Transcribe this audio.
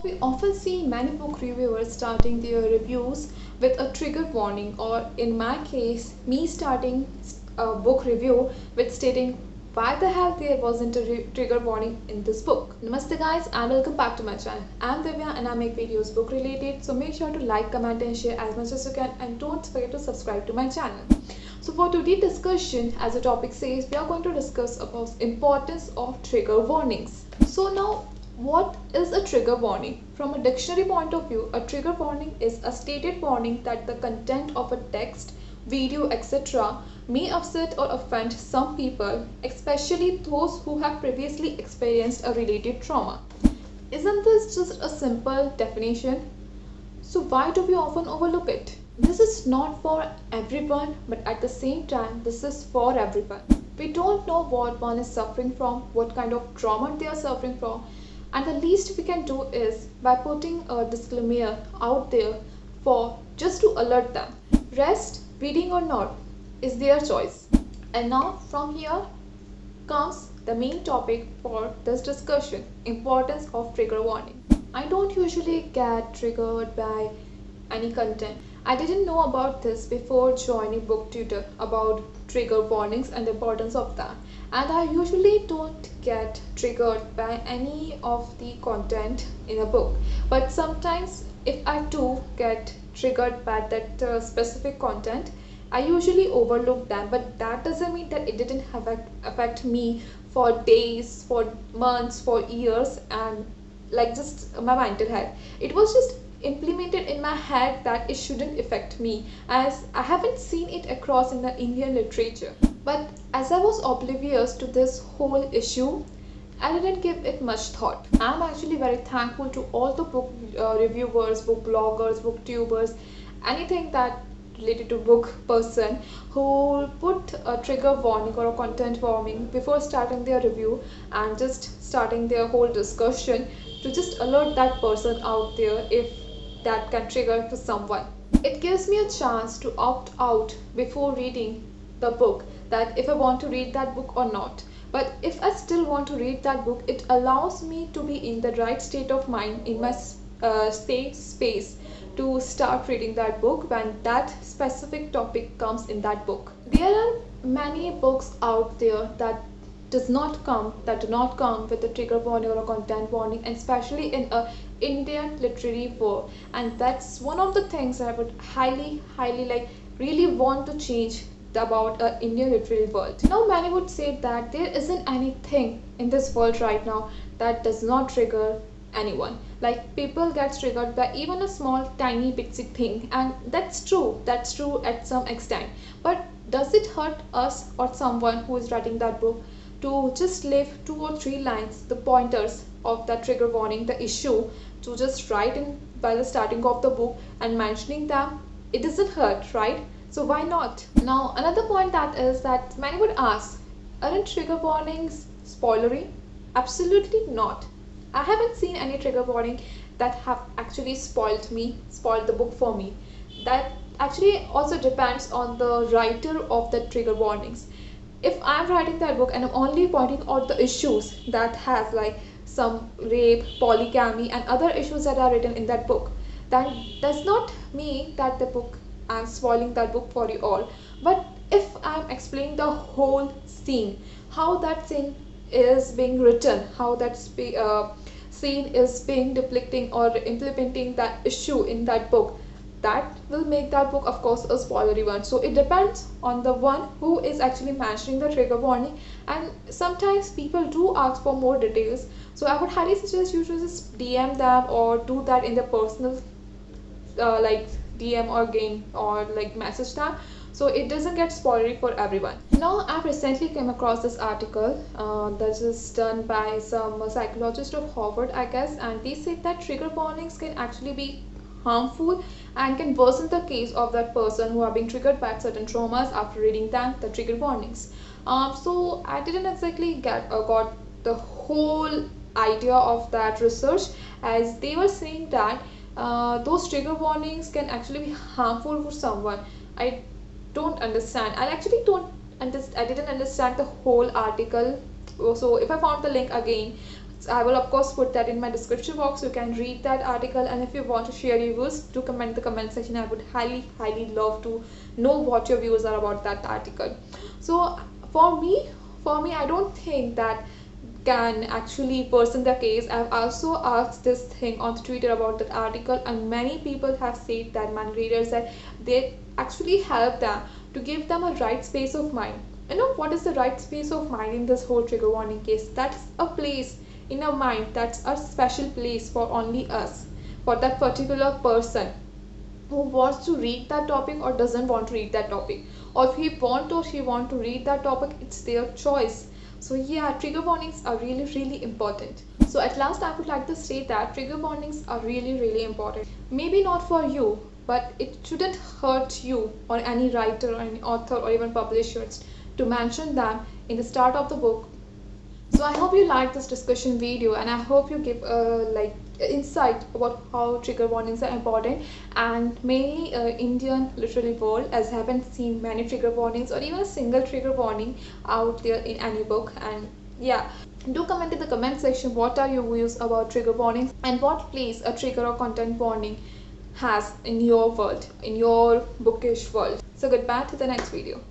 We often see many book reviewers starting their reviews with a trigger warning, or in my case, me starting a book review with stating why the hell there wasn't a trigger warning in this book. Namaste guys and welcome back to my channel. I'm Divya and I make videos book related, so make sure to like, comment and share as much as you can, and don't forget to subscribe to my channel. So for today's discussion, as the topic says, we are going to discuss about importance of trigger warnings. So now, what is a trigger warning? From a dictionary point of view, a trigger warning is a stated warning that the content of a text, video, etc. may upset or offend some people, especially those who have previously experienced a related trauma. Isn't this just a simple definition? So why do we often overlook it? This is not for everyone, but at the same time, this is for everyone. We don't know what one is suffering from, what kind of trauma they are suffering from, and the least we can do is by putting a disclaimer out there for just to alert them. Rest, reading or not, is their choice. And now from here comes the main topic for this discussion: importance of trigger warning. I don't usually get triggered by any content. I didn't know about this before joining BookTuber about trigger warnings and the importance of that. And I usually don't get triggered by any of the content in a book. But sometimes if I do get triggered by that specific content, I usually overlook them. But that doesn't mean that it didn't affect me for days, for months, for years, and like just my mental health. It was just implemented in my head that it shouldn't affect me, as I haven't seen it across in the Indian literature. But as I was oblivious to this whole issue, I didn't give it much thought. I'm actually very thankful to all the book reviewers, book bloggers, booktubers, anything that related to book person who put a trigger warning or a content warning before starting their review and just starting their whole discussion to just alert that person out there if that can trigger for someone. It gives me a chance to opt out before reading the book, that if I want to read that book or not. But if I still want to read that book, it allows me to be in the right state of mind, in my space to start reading that book when that specific topic comes in that book. There are many books out there that do not come with a trigger warning or a content warning, and especially in a Indian literary world. And that's one of the things that I would highly really want to change about Indian literary world. Now many would say that there isn't anything in this world right now that does not trigger anyone. Like, people get triggered by even a small tiny bitsy thing, and that's true at some extent. But does it hurt us or someone who is writing that book to just leave 2 or 3 lines, the pointers of that trigger warning, the issue, to just write in by the starting of the book and mentioning them? It doesn't hurt, right? So why not? Now another point that is that many would ask, aren't trigger warnings spoilery? Absolutely not. I haven't seen any trigger warning that have actually spoiled the book for me. That actually also depends on the writer of the trigger warnings. If I'm writing that book and I'm only pointing out the issues that have like some rape, polygamy and other issues that are written in that book, that does not mean that the book, I'm spoiling that book for you all. But if I'm explaining the whole scene, how that scene is being written, how that scene is being depicting or implementing that issue in that book, that will make that book, of course, a spoilery one. So it depends on the one who is actually mentioning the trigger warning, and sometimes people do ask for more details. So I would highly suggest you to just DM them or do that in the personal like DM or game or like message them, so it doesn't get spoilery for everyone. Now I've recently came across this article that is done by some psychologist of Harvard, I guess, and they said that trigger warnings can actually be harmful and can worsen the case of that person who are being triggered by certain traumas after reading the trigger warnings. So I didn't exactly got the whole idea of that research, as they were saying that those trigger warnings can actually be harmful for someone. I don't understand. I didn't understand the whole article. So if I found the link again, So I will of course put that in my description box. You can read that article, and if you want to share your views, do comment in the comment section. I would highly love to know what your views are about that article. So for me, I don't think that can actually person the case. I've also asked this thing on Twitter about that article, and many people have said that many readers that they actually help them to give them a right space of mind. You know what is the right space of mind in this whole trigger warning case? That's a place in our mind, that's a special place for only us, for that particular person who wants to read that topic or doesn't want to read that topic, or if he want or she want to read that topic, it's their choice. So yeah, trigger warnings are really important. So at last I would like to state that trigger warnings are really important. Maybe not for you, but it shouldn't hurt you or any writer or any author or even publishers to mention them in the start of the book. So I hope you liked this discussion video, and I hope you give insight about how trigger warnings are important, and mainly Indian literary world, as I haven't seen many trigger warnings or even a single trigger warning out there in any book. And yeah, do comment in the comment section what are your views about trigger warnings and what place a trigger or content warning has in your world, in your bookish world. So goodbye to the next video.